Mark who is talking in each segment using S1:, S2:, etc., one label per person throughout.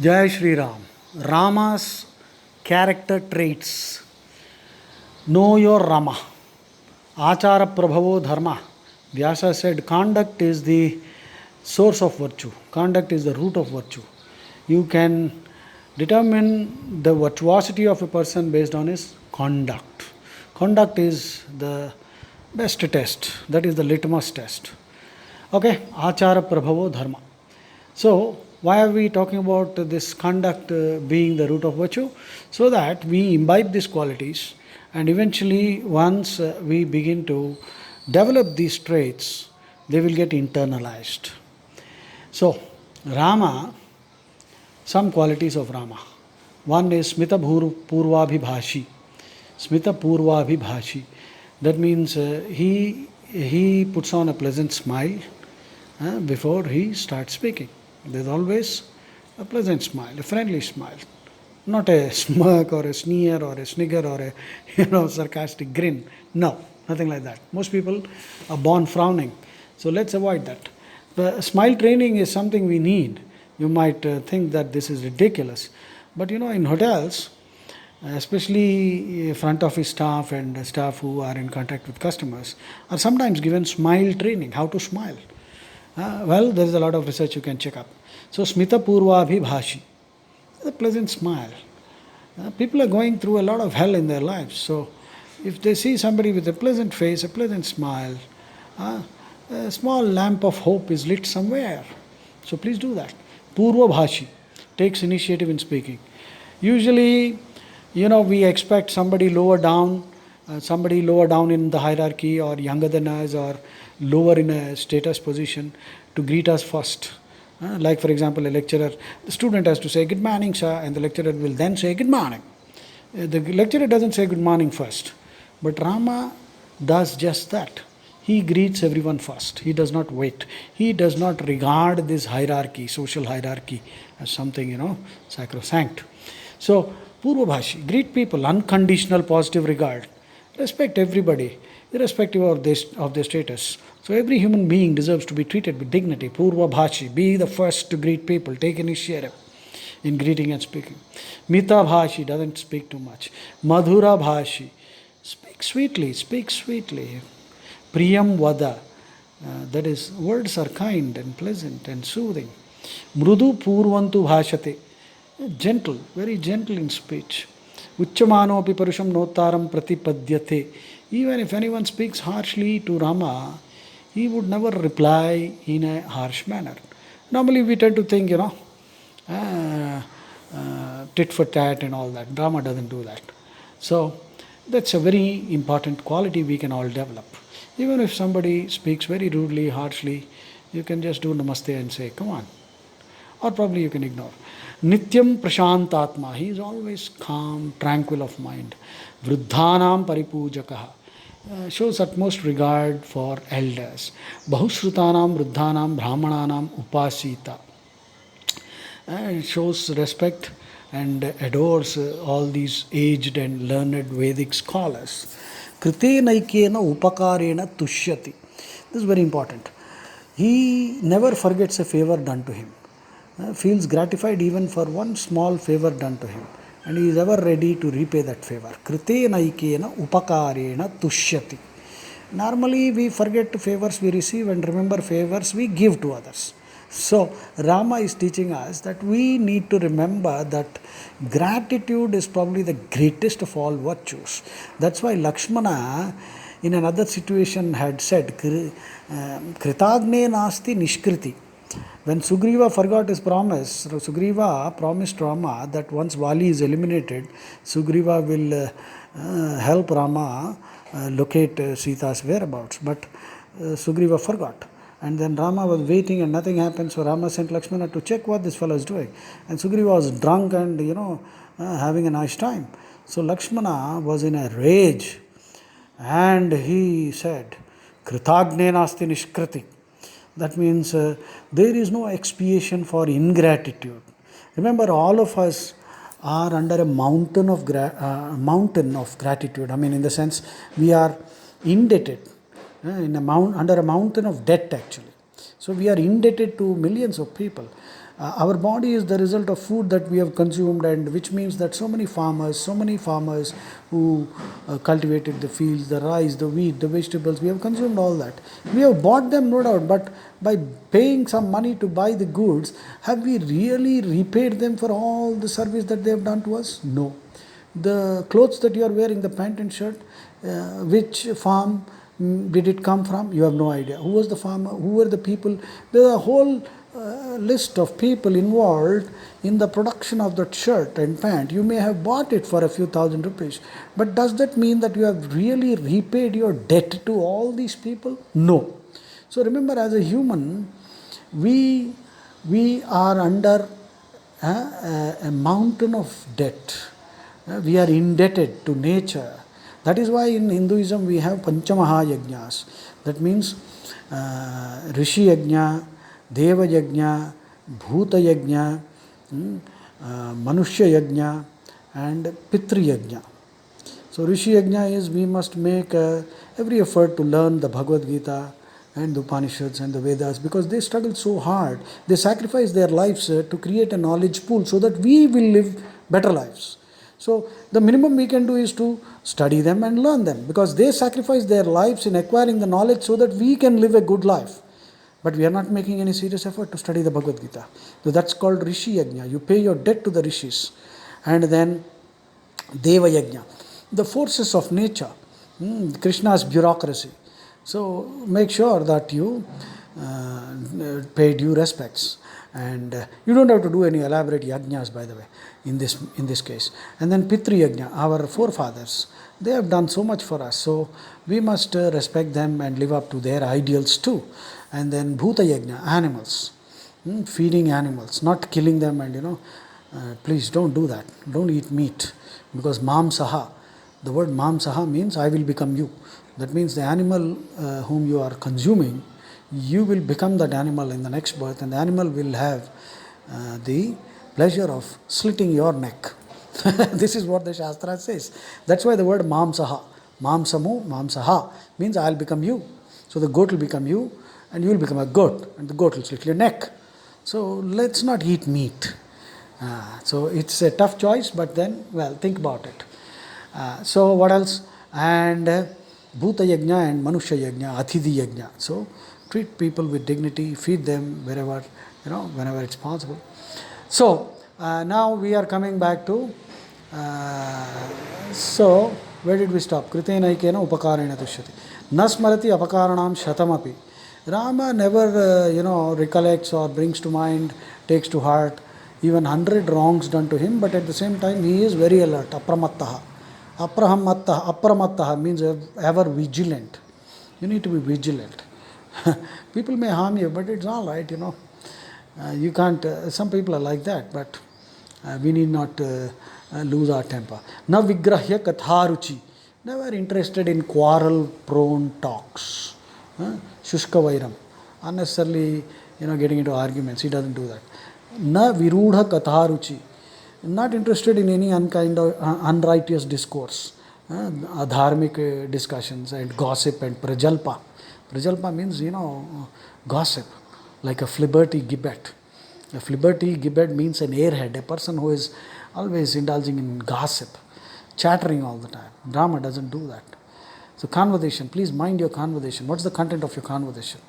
S1: Jai Shri Ram. Rama's character traits. Know your Rama. Achara Prabhavo Dharma. Vyasa said conduct is the source of virtue. Conduct is the root of virtue. You can determine the virtuosity of a person based on his conduct. Conduct is the best test. That is the litmus test. Okay, Achara Prabhavo Dharma. So, why are we talking about this conduct being the root of virtue? So that we imbibe these qualities, and eventually, once we begin to develop these traits, they will get internalized. So, Rama, some qualities of Rama. One is Smita Purvabhibhashi. Smita Purvabhibhashi. That means he puts on a pleasant smile before he starts speaking. There's always a pleasant smile, a friendly smile, not a smirk or a sneer or a snigger or a sarcastic grin. No, nothing like that. Most people are born frowning, so let's avoid that. The smile training is something we need. You might think that this is ridiculous, but in hotels, especially front office staff and staff who are in contact with customers, are sometimes given smile training, how to smile. Well, there is a lot of research you can check up. So, Smita Purvabhibhashi, a pleasant smile. People are going through a lot of hell in their lives. So, if they see somebody with a pleasant face, a pleasant smile, a small lamp of hope is lit somewhere. So, please do that. Purvabhashi takes initiative in speaking. Usually, we expect somebody lower down in the hierarchy, or younger than us, or lower in a status position, to greet us first. Like, for example, a lecturer, the student has to say, "Good morning, sir," and the lecturer will then say, "Good morning." The lecturer doesn't say good morning first, but Rama does just that. He greets everyone first. He does not wait. He does not regard this hierarchy, social hierarchy, as something, sacrosanct. So, Purvabhashi, greet people, unconditional positive regard. Respect everybody, irrespective of their status. So every human being deserves to be treated with dignity. Purvabhashi, be the first to greet people, take initiative in greeting and speaking. Mitabhashi, doesn't speak too much. Madhurabhashi, speak sweetly. Priyam Vada, that is, words are kind and pleasant and soothing. Mrudu Purvantu Bhashate, gentle, very gentle in speech. Uchamanopi Parusham Notaram Pratipadyate. Even if anyone speaks harshly to Rama, he would never reply in a harsh manner. Normally we tend to think, tit for tat and all that. Rama doesn't do that. So that's a very important quality we can all develop. Even if somebody speaks very rudely, harshly, you can just do namaste and say, "Come on." Or probably you can ignore. Nityam Prashantatma, he is always calm, tranquil of mind. Vruddhanam Paripujakaha, shows utmost regard for elders. Bahusrutanam Vruddhanam Brahmananam Upasita, shows respect and adores all these aged and learned Vedic scholars. Krite naikena upakarena tushyati. This is very important. He never forgets a favor done to him. Feels gratified even for one small favor done to him, and he is ever ready to repay that favor. Krite naikena upakarena tushyati. Normally we forget favors we receive and remember favors we give to others. So Rama is teaching us that we need to remember that gratitude is probably the greatest of all virtues. That's why Lakshmana in another situation had said, Kritagne nasti nishkriti. When Sugriva forgot his promise, Sugriva promised Rama that once Vali is eliminated, Sugriva will help Rama locate Sita's whereabouts. But Sugriva forgot. And then Rama was waiting and nothing happened. So Rama sent Lakshmana to check what this fellow is doing. And Sugriva was drunk and, having a nice time. So Lakshmana was in a rage. And he said, Kritagne nasti nishkriti. That means there is no expiation for ingratitude. Remember, all of us are under a mountain of gratitude. I mean, in the sense, we are indebted under a mountain of debt, actually. So we are indebted to millions of people. Our body is the result of food that we have consumed, and which means that so many farmers who cultivated the fields, the rice, the wheat, the vegetables, we have consumed all that. We have bought them, no doubt, but by paying some money to buy the goods, have we really repaid them for all the service that they have done to us? No. The clothes that you are wearing, the pant and shirt, which farm did it come from? You have no idea. Who was the farmer? Who were the people? There are a whole list of people involved in the production of that shirt and pant. You may have bought it for a few thousand rupees, but does that mean that you have really repaid your debt to all these people? No. So remember, as a human, we are under a mountain of debt. We are indebted to nature. That is why in Hinduism we have Panchamaha Yajnas. That means Rishi Yajna, Deva Yajna, Bhuta Yajna, Manushya Yajna, and Pitri Yajna. So Rishi Yajna is we must make every effort to learn the Bhagavad Gita and the Upanishads and the Vedas, because they struggle so hard. They sacrifice their lives to create a knowledge pool so that we will live better lives. So the minimum we can do is to study them and learn them, because they sacrifice their lives in acquiring the knowledge so that we can live a good life. But we are not making any serious effort to study the Bhagavad Gita. So that's called Rishi Yajna. You pay your debt to the rishis. And then Deva Yajna, the forces of nature, Krishna's bureaucracy. So make sure that you pay due respects. And you don't have to do any elaborate yajnas, by the way, in this case. And then Pitri Yajna, our forefathers, they have done so much for us, so we must respect them and live up to their ideals too. And then Bhuta Yajna, animals, feeding animals, not killing them, and please don't do that. Don't eat meat, because Mamsaha, the word Mamsaha means I will become you. That means the animal whom you are consuming, you will become that animal in the next birth, and the animal will have the pleasure of slitting your neck. This is what the Shastra says. That's why the word Mamsaha, Mamsamu, Mamsaha means I'll become you. So the goat will become you, and you will become a goat, and the goat will slit your neck. So let's not eat meat. So it's a tough choice, but then, well, think about it. So what else? And Bhuta Yajna and Manushya Yajna, Athidhi Yajna. So treat people with dignity, feed them wherever, whenever it's possible. So now we are coming back to, so where did we stop? Kritena ikena upakarena tushyati. Nasmarati apakaranam shatamapi. Rama never, recollects or brings to mind, takes to heart even 100 wrongs done to him, but at the same time he is very alert, apramattaha. Apramattaha means ever vigilant. You need to be vigilant. People may harm you, but it's all right, you can't, some people are like that, but we need not lose our temper. Na vigrahya katharuchi, never interested in quarrel-prone talks. Shushka vairam, unnecessarily, getting into arguments. He doesn't do that. Na virudha katharuchi, not interested in any unrighteous discourse, dharmic discussions and gossip and prajalpa. Prajalpa means, gossip, like a flibberty gibbet. A flibberty gibbet means an airhead, a person who is always indulging in gossip, chattering all the time. Rama doesn't do that. So conversation, please mind your conversation. What's the content of your conversation?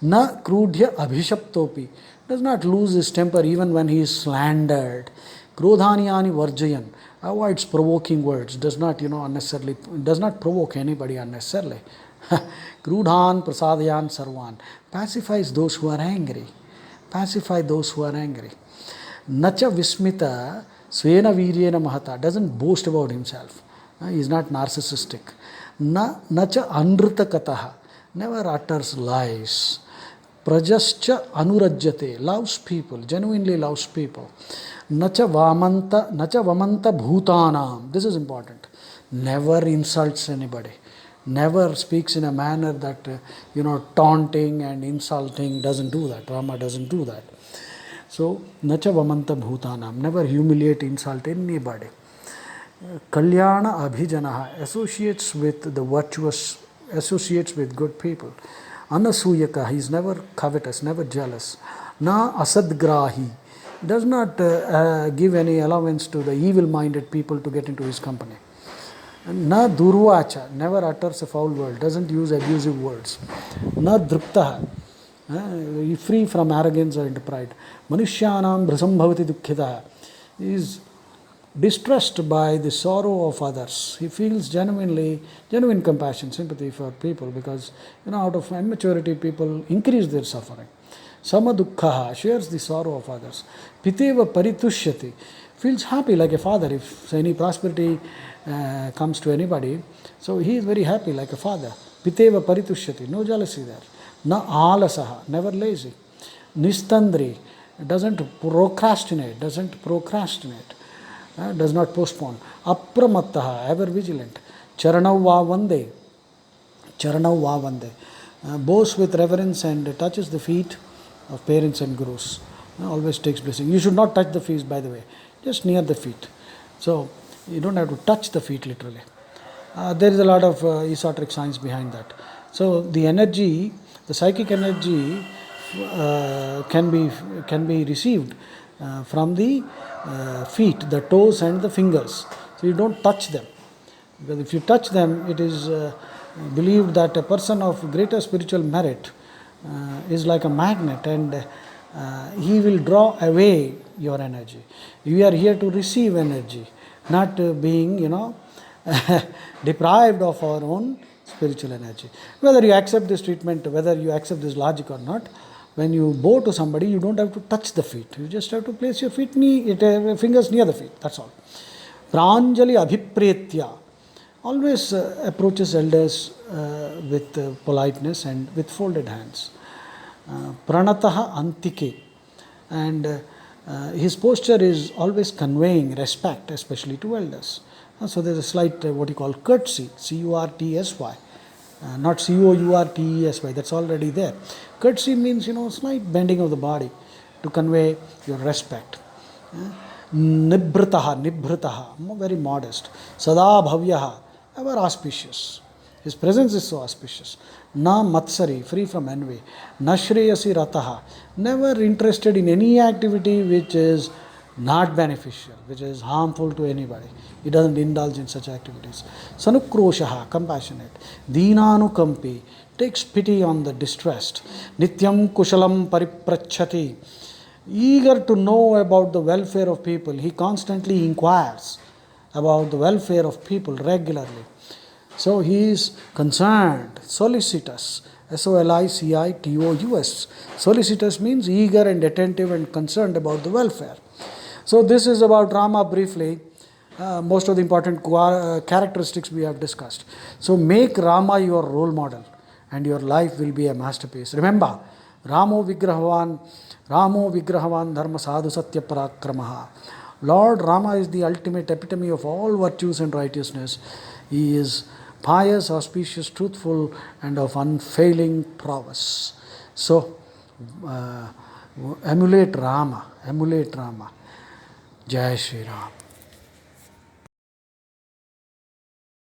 S1: Na krudhya abhishaptopi, does not lose his temper even when he is slandered. Krodhaniyani varjayan, avoids provoking words, does not, unnecessarily, does not provoke anybody unnecessarily. Krudhan prasadayan sarvan, pacifies those who are angry. Pacify those who are angry. Nacha vismita svena viryena mahata, doesn't boast about himself. He is not narcissistic. Nacha anrita kataha, never utters lies. Prajascha anurajyate, loves people, genuinely loves people. Nacha vamanta bhutanam, this is important. Never insults anybody. Never speaks in a manner that, taunting and insulting, doesn't do that. Rama doesn't do that. So, nacha vamanta bhutanam, never humiliate, insult anybody. Kalyana abhijanaha, associates with the virtuous, associates with good people. Anasuyaka, he is never covetous, never jealous. Na asadgrahi, does not give any allowance to the evil-minded people to get into his company. Na durvacha, never utters a foul word, doesn't use abusive words. Na druptaha, free from arrogance or pride. Manushyanam bhrasam bhavati dukkhitaha, is distressed by the sorrow of others. He feels genuine compassion, sympathy for people, because out of immaturity people increase their suffering. Sama dukkhaha, shares the sorrow of others. Piteva paritushyati, feels happy like a father if any prosperity comes to anybody. So he is very happy like a father. Piteva paritushyati, no jealousy there. Na alasaha, never lazy. Nistandri, doesn't procrastinate, does not postpone. Apramattaha, ever vigilant. Charanav va vande, bows with reverence and touches the feet of parents and gurus. Always takes blessing. You should not touch the feet, by the way, just near the feet. So you don't have to touch the feet literally. There is a lot of esoteric science behind that. So the energy, the psychic energy can be received from the feet, the toes and the fingers. So you don't touch them, because if you touch them, it is believed that a person of greater spiritual merit is like a magnet, and he will draw away your energy. You are here to receive energy, not being deprived of our own spiritual energy. Whether you accept this treatment, whether you accept this logic or not, when you bow to somebody, you don't have to touch the feet. You just have to place your fingers near the feet. That's all. Pranjali abhipretya, always approaches elders with politeness and with folded hands. Pranataha antike, and his posture is always conveying respect, especially to elders. So there's a slight what you call courtesy, C-U-R-T-S-Y, not C-O-U-R-T-E-S-Y, that's already there. Courtesy means slight bending of the body to convey your respect. Nibhrataha, very modest. Sada bhavyaha, ever auspicious. His presence is so auspicious. Na matsari, free from envy. Na shreyasi rataha, never interested in any activity which is not beneficial, which is harmful to anybody. He doesn't indulge in such activities. Sanukroshaha, compassionate. Deenanukampi, takes pity on the distressed. Nityam kushalam pariprachati, eager to know about the welfare of people. He constantly inquires about the welfare of people regularly. So he is concerned, solicitous, S-O-L-I-C-I-T-O-U-S. Solicitous means eager and attentive and concerned about the welfare. So this is about Rama briefly. Most of the important characteristics we have discussed. So make Rama your role model and your life will be a masterpiece. Remember, Ramo Vigrahavan Dharma Sadhu Satya Parakramaha. Lord Rama is the ultimate epitome of all virtues and righteousness. He is pious, auspicious, truthful, and of unfailing prowess. So, emulate Rama. Jai Shri Ram.